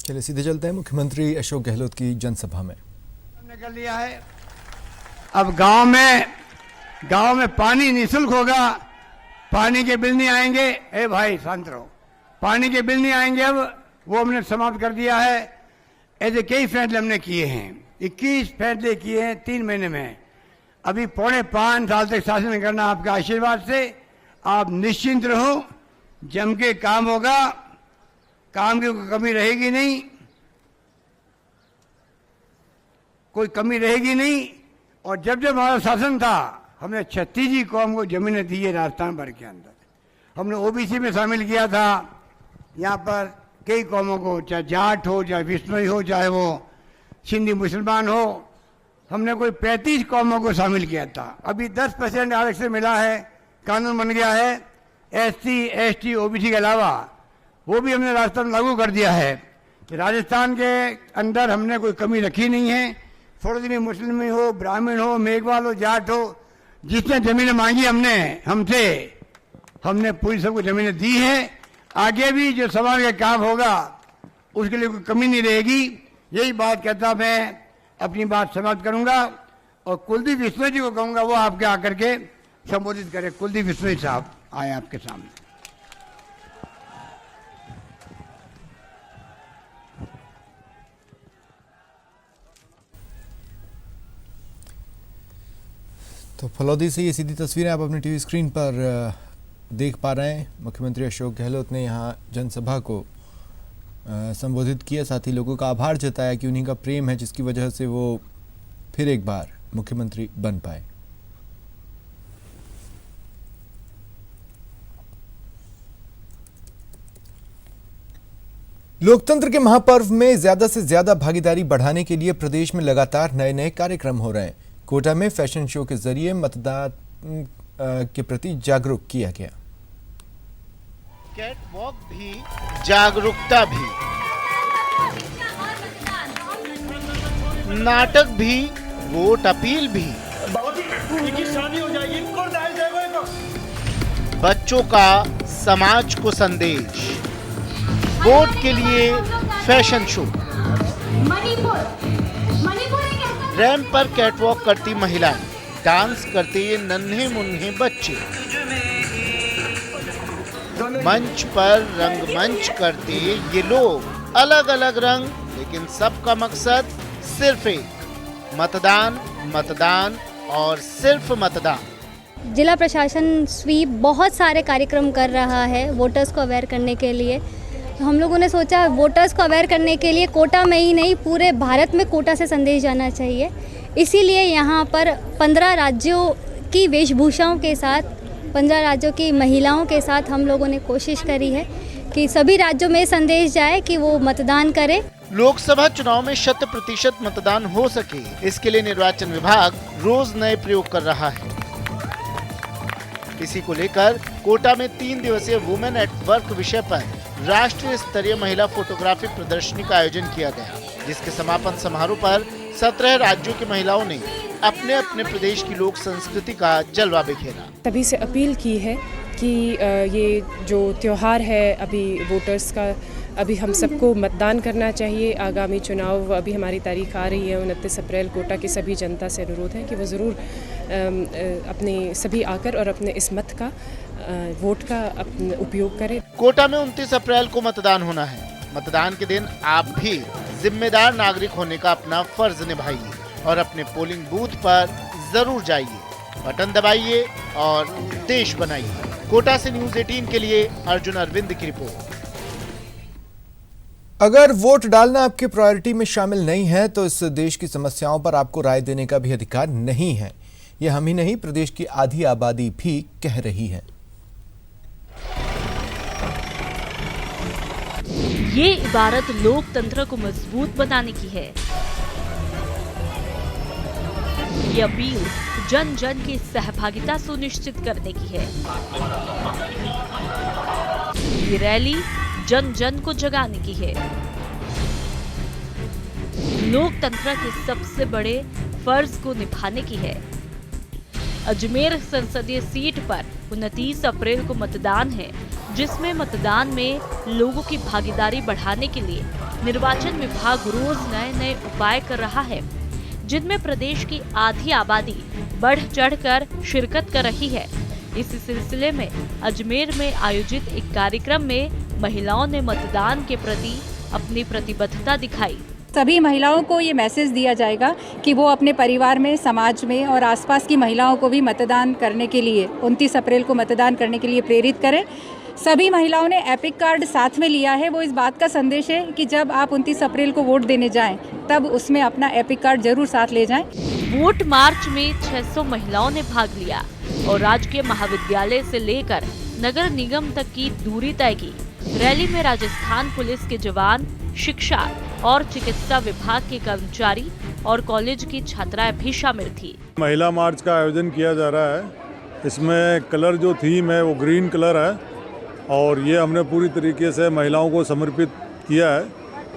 चलिए सीधे चलते हैं मुख्यमंत्री अशोक गहलोत की जनसभा में। निकल लिया है। अब गांव में पानी निःशुल्क होगा, पानी के बिल नहीं आएंगे। ए भाई शांत रहो, पानी के बिल नहीं आएंगे। अब वो हमने समाप्त कर दिया है। ऐसे कई फैसले हमने किए हैं, 21 फैसले किए हैं 3 महीने में। अभी 4.5 साल तक शासन करना आपका आशीर्वाद से। आप निश्चिंत रहो, जम के काम होगा, काम की कोई कमी रहेगी नहीं, कोई कमी रहेगी नहीं। और जब हमारा शासन था, हमने 36 कौम को जमीनें दी है राजस्थान भर के अंदर। हमने ओबीसी में शामिल किया था। यहाँ पर कई कौमों को, चाहे जाट हो, चाहे बिश्नोई हो, चाहे वो सिंधी मुसलमान हो, हमने कोई 35 कौमों को शामिल किया था। अभी 10% आरक्षण मिला है, कानून बन गया है। SC, ST, OBC के अलावा वो भी हमने राजस्थान में लागू कर दिया है। कि राजस्थान के अंदर हमने कोई कमी रखी नहीं है। थोड़ी भी मुस्लिम हो, ब्राह्मण हो, मेघवाल हो, जाट हो, जिसने जमीनें मांगी हमने पूरी सबको जमीनें दी है। आगे भी जो समाज का काम होगा उसके लिए कोई कमी नहीं रहेगी। यही बात कहता मैं अपनी बात समाप्त करूंगा और कुलदीप बिश्नोई जी को कहूंगा वो आपके आकर के संबोधित करें। कुलदीप बिश्नोई साहब आए आपके सामने। तो फलौदी से ये सीधी तस्वीरें आप अपनी टीवी स्क्रीन पर देख पा रहे हैं। मुख्यमंत्री अशोक गहलोत ने यहाँ जनसभा को संबोधित किया, साथ ही लोगों का आभार जताया कि उन्हीं का प्रेम है जिसकी वजह से वो फिर एक बार मुख्यमंत्री बन पाए। लोकतंत्र के महापर्व में ज्यादा से ज्यादा भागीदारी बढ़ाने के लिए प्रदेश में लगातार नए नए कार्यक्रम हो रहे हैं। कोटा में फैशन शो के जरिए मतदान के प्रति जागरूक किया गया। कैटवॉक भी, जागरूकता भी, नाटक भी, वोट अपील भी, बच्चों का समाज को संदेश, वोट के लिए फैशन शो, रैंप पर कैटवॉक करती महिलाएं, डांस करते ये नन्हे मुन्ने बच्चे, मंच पर रंगमंच करते ये लोग, अलग अलग रंग, लेकिन सबका मकसद सिर्फ एक, मतदान, मतदान और सिर्फ मतदान। जिला प्रशासन स्वीप बहुत सारे कार्यक्रम कर रहा है वोटर्स को अवेयर करने के लिए। तो हम लोगों ने सोचा वोटर्स को अवेयर करने के लिए कोटा में ही नहीं पूरे भारत में कोटा से संदेश जाना चाहिए। इसीलिए यहाँ पर 15 राज्यों की वेशभूषाओं के साथ, 15 राज्यों की महिलाओं के साथ हम लोगों ने कोशिश करी है कि सभी राज्यों में संदेश जाए कि वो मतदान करें। लोकसभा चुनाव में 100% मतदान हो सके, इसके लिए निर्वाचन विभाग रोज नए प्रयोग कर रहा है। इसी को लेकर कोटा में 3 दिवसीय वुमेन एट वर्क विषय पर राष्ट्रीय स्तरीय महिला फोटोग्राफी प्रदर्शनी का आयोजन किया गया, जिसके समापन समारोह पर 17 राज्यों की महिलाओं ने अपने अपने प्रदेश की लोक संस्कृति का जलवा बिखेरा। तभी से अपील की है कि ये जो त्योहार है अभी वोटर्स का, अभी हम सबको मतदान करना चाहिए। आगामी चुनाव, अभी हमारी तारीख आ रही है 29 अप्रैल। कोटा की सभी जनता से अनुरोध है कि वो ज़रूर अपने सभी आकर और अपने इस मत का, वोट का उपयोग करें। कोटा में 29 अप्रैल को मतदान होना है। मतदान के दिन आप भी जिम्मेदार नागरिक होने का अपना फर्ज निभाइए और अपने पोलिंग बूथ पर जरूर जाइए, बटन दबाइए और देश बनाइए। कोटा से न्यूज़ 18 के लिए अर्जुन अरविंद की रिपोर्ट। अगर वोट डालना आपके प्रायोरिटी में शामिल नहीं है तो इस देश की समस्याओं पर आपको राय देने का भी अधिकार नहीं है। यह हम ही नहीं, प्रदेश की आधी आबादी भी कह रही है। ये इबारत लोकतंत्र को मजबूत बनाने की है। ये अपील जन जन की सहभागिता सुनिश्चित करने की है। ये रैली जन जन को जगाने की है। लोकतंत्र के सबसे बड़े फर्ज को निभाने की है। अजमेर संसदीय सीट पर 29 अप्रैल को मतदान है। जिसमें मतदान में लोगों की भागीदारी बढ़ाने के लिए निर्वाचन विभाग रोज नए उपाय कर रहा है, जिनमें प्रदेश की आधी आबादी बढ़ चढ़कर शिरकत कर रही है। इस सिलसिले में अजमेर में आयोजित एक कार्यक्रम में महिलाओं ने मतदान के प्रति अपनी प्रतिबद्धता दिखाई। सभी महिलाओं को ये मैसेज दिया जाएगा कि वो अपने परिवार में, समाज में और आसपास की महिलाओं को भी मतदान करने के लिए 29 अप्रैल को मतदान करने के लिए प्रेरित करें। सभी महिलाओं ने एपिक कार्ड साथ में लिया है। वो इस बात का संदेश है कि जब आप 29 अप्रैल को वोट देने जाएं, तब उसमें अपना एपिक कार्ड जरूर साथ ले जाएं। वोट मार्च में 600 महिलाओं ने भाग लिया और राजकीय महाविद्यालय से लेकर नगर निगम तक की दूरी तय की। रैली में राजस्थान पुलिस के जवान, शिक्षा और चिकित्सा विभाग के कर्मचारी और कॉलेज की छात्राएं भी शामिल थी। महिला मार्च का आयोजन किया जा रहा है। इसमें कलर जो थीम है वो ग्रीन कलर है और ये हमने पूरी तरीके से महिलाओं को समर्पित किया है।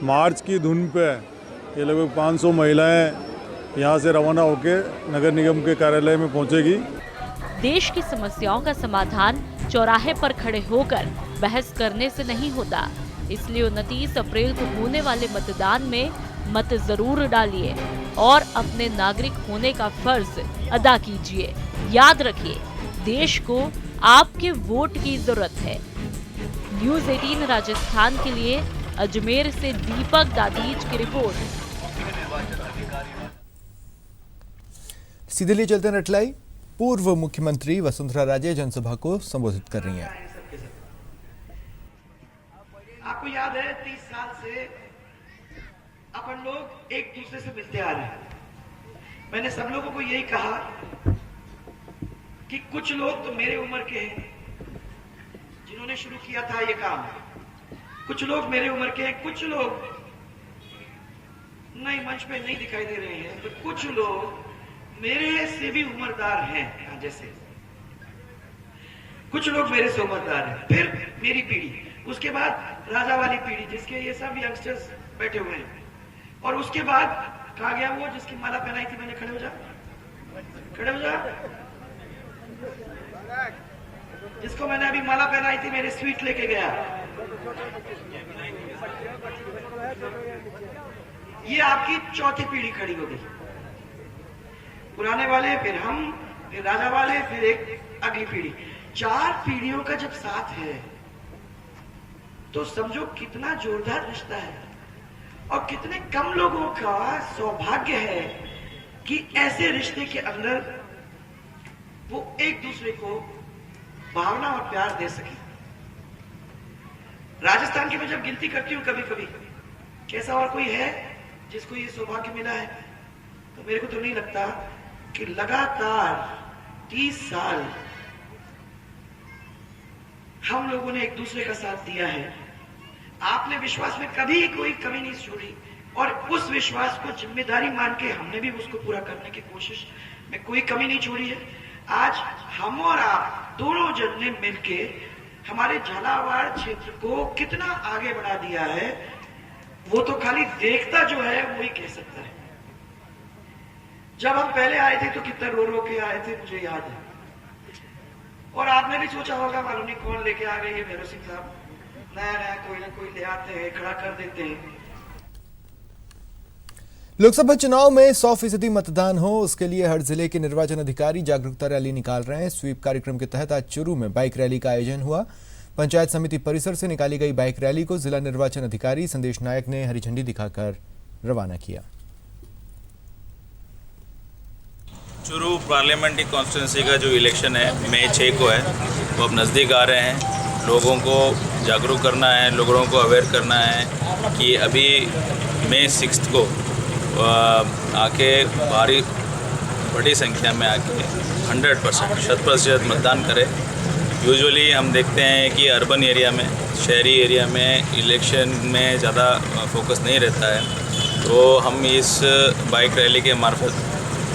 मार्च की धुन पे ये लगभग 500 महिलाएं यहाँ से रवाना होकर नगर निगम के कार्यालय में पहुँचेगी। देश की समस्याओं का समाधान चौराहे पर खड़े होकर बहस करने से नहीं होता, इसलिए 29 अप्रैल को होने वाले मतदान में मत जरूर डालिए और अपने नागरिक होने का फर्ज अदा कीजिए। याद रखिए, देश को आपके वोट की जरूरत है। न्यूज़ 18 राजस्थान के लिए अजमेर से दीपक दादीज की रिपोर्ट। सीधे लिए चलते हैं रटलाई। पूर्व मुख्यमंत्री वसुंधरा राजे जनसभा को संबोधित कर रही हैं। आपको याद है 30 साल से अपन लोग एक दूसरे से मिलते आ रहे हैं। मैंने सब लोगों को यही कहा कि कुछ लोग तो मेरे उम्र के हैं जिन्होंने शुरू किया था ये काम, कुछ लोग मेरे उम्र के हैं, कुछ लोग नए मंच पे नहीं दिखाई दे रहे हैं, तो कुछ लोग मेरे से भी उम्रदार हैं। जैसे कुछ लोग मेरे से उम्रदार हैं, फिर मेरी पीढ़ी, उसके बाद राजा वाली पीढ़ी जिसके ये सब यंगस्टर्स बैठे हुए हैं, और उसके बाद कहा गया वो जिसकी माला पहनाई थी मैंने, खड़े हो जा, खड़े हो जा, जिसको मैंने अभी माला पहनाई थी, मेरे स्वीट लेके गया। ये आपकी चौथी पीढ़ी खड़ी हो गई। पुराने वाले, फिर हम, फिर राजा वाले, फिर एक अगली पीढ़ी। 4 पीढ़ियों का जब साथ है तो समझो कितना जोरदार रिश्ता है और कितने कम लोगों का सौभाग्य है कि ऐसे रिश्ते के अंदर वो एक दूसरे को भावना और प्यार दे सके। राजस्थान की मैं जब गिनती करती हूँ कभी कभी, कैसा और कोई है जिसको ये सौभाग्य मिला है, तो मेरे को तो नहीं लगता कि लगातार 30 साल हम लोगों ने एक दूसरे का साथ दिया है। आपने विश्वास में कभी कोई कमी नहीं छोड़ी और उस विश्वास को जिम्मेदारी मान के हमने भी उसको पूरा करने की कोशिश में कोई कमी नहीं छोड़ी है। आज हम और आप दोनों जन ने मिलके हमारे झालावाड़ क्षेत्र को कितना आगे बढ़ा दिया है, वो तो खाली देखता जो है वो ही कह सकता है। जब हम पहले आए थे तो कितना रो रो के आए थे, मुझे याद है, और आपने भी सोचा होगा मालूम नहीं कौन लेके आ गए ये भैरव सिंह साहब, नया कोई ना कोई ले आते हैं, खड़ा कर देते हैं। लोकसभा चुनाव में 100% मतदान हो, उसके लिए हर जिले के निर्वाचन अधिकारी जागरूकता रैली निकाल रहे हैं। स्वीप कार्यक्रम के तहत आज चूरू में बाइक रैली का आयोजन हुआ। पंचायत समिति परिसर से निकाली गई बाइक रैली को जिला निर्वाचन अधिकारी संदेश नायक ने हरी झंडी दिखाकर रवाना किया। चूरू पार्लियामेंट्री कॉन्स्टिट्यूंसी का जो इलेक्शन है मई 6 को है, वो अब नज़दीक आ रहे हैं। लोगों को जागरूक करना है, लोगों को अवेयर करना है कि अभी मई 6 को आके बड़ी संख्या में आके 100% 100% मतदान करें। यूजुअली हम देखते हैं कि अर्बन एरिया में, शहरी एरिया में इलेक्शन में ज़्यादा फोकस नहीं रहता है, तो हम इस बाइक रैली के मार्फत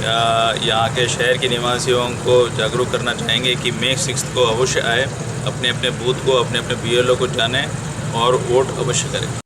यहाँ के शहर के निवासियों को जागरूक करना चाहेंगे कि मई 6 को अवश्य आए, अपने अपने बूथ को, अपने अपने BLO को जानें और वोट अवश्य करें।